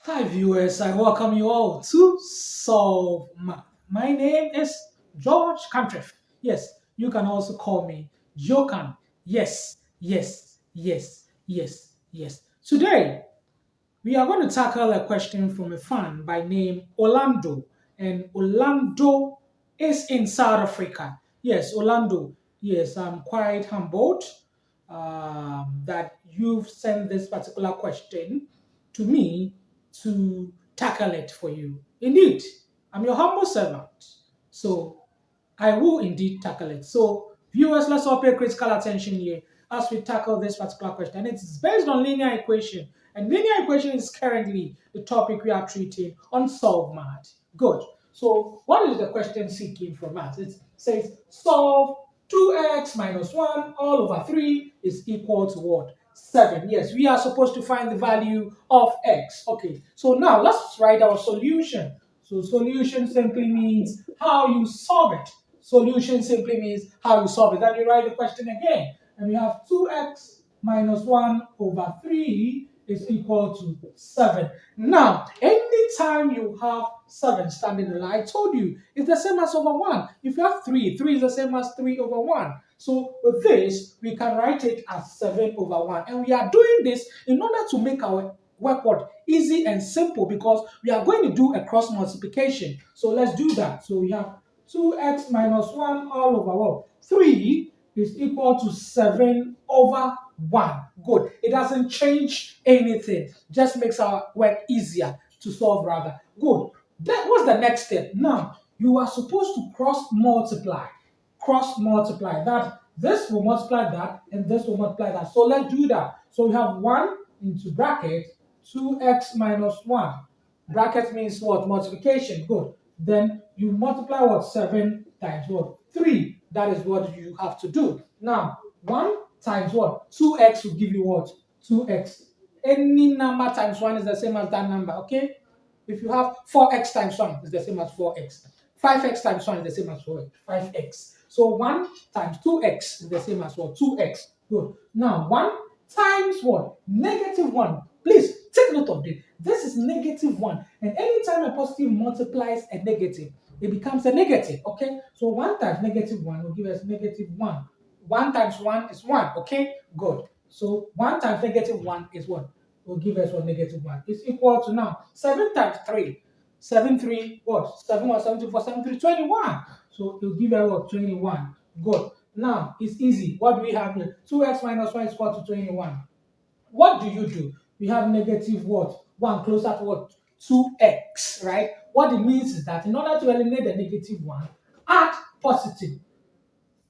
Hi viewers, I welcome you all to Solve Math. My name is George Cantref. Yes, you can also call me GEOCAN. Yes, yes, yes, yes, yes. Today, we are going to tackle a question from a fan by name Orlando. And Orlando is in South Africa. Yes, Orlando. Yes, I'm quite humbled that you've sent this particular question to me to tackle it for you. Indeed, I'm your humble servant. So I will indeed tackle it. So, viewers, let's all pay critical attention here as we tackle this particular question. And it's based on linear equation. And linear equation is currently the topic we are treating on Solve Math. Good. So, what is the question seeking from us? It says solve 2x minus 1 all over 3 is equal to what? 7. Yes, we are supposed to find the value of x. Okay, so now let's write our solution. So solution simply means how you solve it. Solution simply means how you solve it. Then you write the question again. And we have 2x minus 1 over 3 is equal to 7. Now, anytime you have 7 standing in a line, I told you it's the same as over 1. If you have 3, 3 is the same as 3 over 1. So with this, we can write it as 7 over 1. And we are doing this in order to make our work what? Easy and simple, because we are going to do a cross multiplication. So let's do that. So we have 2x minus 1 all over what? 3 is equal to 7 over 1. Good. It doesn't change anything. Just makes our work easier to solve rather. Good. Then what's the next step? Now, you are supposed to cross multiply. Cross multiply. That this will multiply that and this will multiply that. So let's do that. So we have 1 into bracket 2x minus 1. Bracket means what? Multiplication. Good. Then you multiply what? 7 times what? 3. That is what you have to do. Now, 1 times what? 2x will give you what? 2x. Any number times 1 is the same as that number, okay? If you have 4x times 1 is the same as 4x. 5x times 1 is the same as 5x. So 1 times 2x is the same as what? 2x. Good. Now 1 times what? Negative 1. Please take note of this. This is negative 1. And anytime a positive multiplies a negative, it becomes a negative. Okay? So 1 times negative 1 will give us negative 1. 1 times 1 is 1. Okay? Good. So 1 times negative 1 is what? Will give us what? Negative 1. It's equal to now 7 times 3. 7 3 what? 7 1 7 2 4 7 3 21. So it will give us what? 21. Good. Now it's easy. What do we have here? 2x minus 1 is equal to 21. What do you do? We have negative what? 1 closer to what? 2x, right? What it means is that in order to eliminate the negative 1, add positive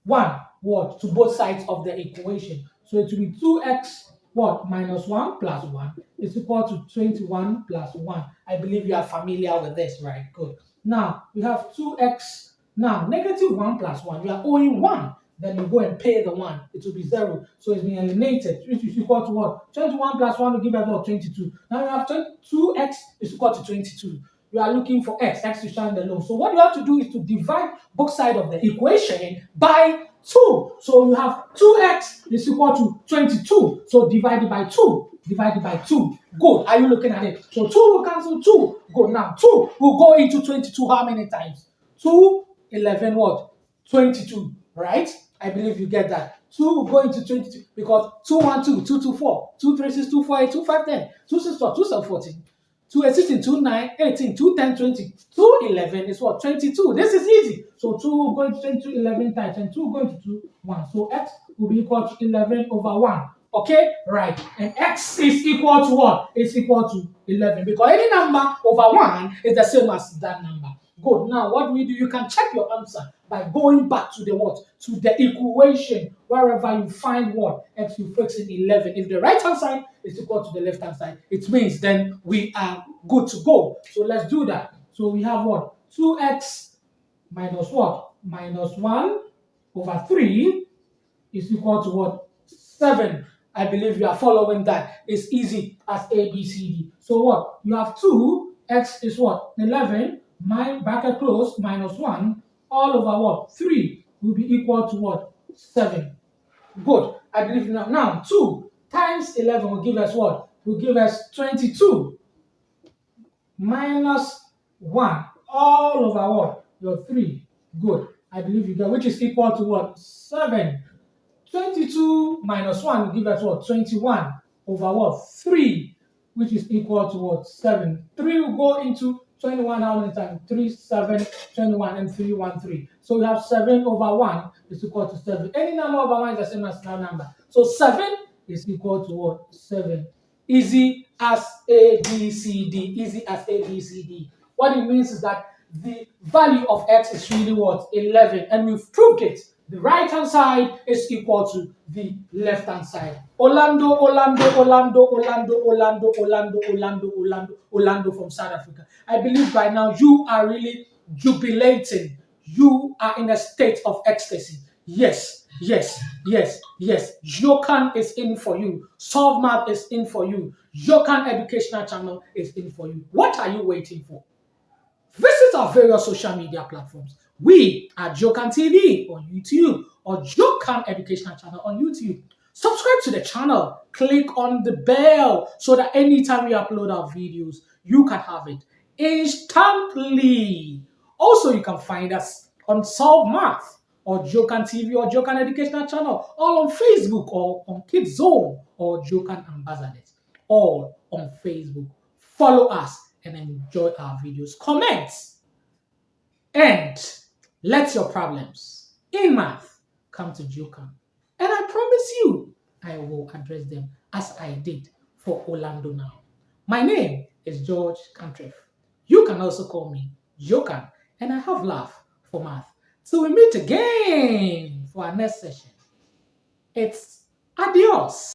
1 what? To both sides of the equation. So it will be 2x what? Minus 1 plus 1 is equal to 21 plus 1. I believe you are familiar with this, right? Good. Now we have 2x. Now negative 1 plus 1, we are owing 1. Then you go and pay the 1. It will be 0. So it's been eliminated, which is equal to what? 21 plus 1 will give us what? 22. Now we have 2x is equal to 22. You are looking for x to shine the low. So what you have to do is to divide both sides of the equation by 2. So you have 2x is equal to 22. So divided by 2. Divided by 2. Good. Are you looking at it? So 2 will cancel 2. Good. Now 2 will go into 22 how many times? 2, 11 what? 22. Right? I believe you get that. 2 will go into 22 because 2 1 2, 2 2 4, 2 3 6, 2 4 8, 2 5 10, 2 6 4, 2 7 14. 2 8 16, 2 9 18, 2 10 20, 2 11 is what? 22. This is easy. So 2 will go into 22 11 times and 2 will go into 2 1. So x will be equal to 11 over 1. Okay? Right. And x is equal to what? It's equal to 11 because any number over 1 is the same as that number. Good. Now, what do we do? You can check your answer by going back to the what? To the equation. Wherever you find what? X, you fix in 11. If the right hand side is equal to the left hand side, it means then we are good to go. So let's do that. So we have what? 2x minus what? Minus 1 over 3 is equal to what? 7. I believe you are following that. It's easy as A, B, C, D. So what? You have 2, x is what? 11, my bracket close, minus 1, all over what? 3 will be equal to what? 7. Good. I believe now 2 times 11 will give us what? Will give us 22. minus 1 all over what? Your 3. Good. I believe you get, which is equal to what? 7. 22 minus 1 will give us what? 21 over what? 3, which is equal to what? 7. 3 will go into 21 how many times? 3, 7, 21, and 3, 1, 3. So we have 7 over 1 is equal to 7. Any number over 1 is the same as that number. So 7 is equal to what? 7. Easy as A, B, C, D. Easy as A, B, C, D. What it means is that the value of x is really what? 11. And we've proved it. The right-hand side is equal to the left-hand side. Orlando, Orlando, Orlando, Orlando, Orlando, Orlando, Orlando, Orlando, Orlando from South Africa. I believe by now you are really jubilating. You are in a state of ecstasy. Yes, yes, yes, yes. GEOCAN is in for you. Solve Math is in for you. GEOCAN Educational Channel is in for you. What are you waiting for? Visit our various social media platforms. We are GEOCAN TV on YouTube or GEOCAN Educational Channel on YouTube. Subscribe to the channel. Click on the bell so that anytime we upload our videos, you can have it instantly. Also, you can find us on Solve Math or GEOCAN TV or GEOCAN Educational Channel, all on Facebook or on Kids Zone or GEOCAN Ambassadors, all on Facebook. Follow us and enjoy our videos. Comment and let your problems in math come to GEOCAN. And I promise you, I will address them as I did for Orlando now. My name is George Cantref. You can also call me GEOCAN, and I have love for math. So we meet again for our next session. It's adios.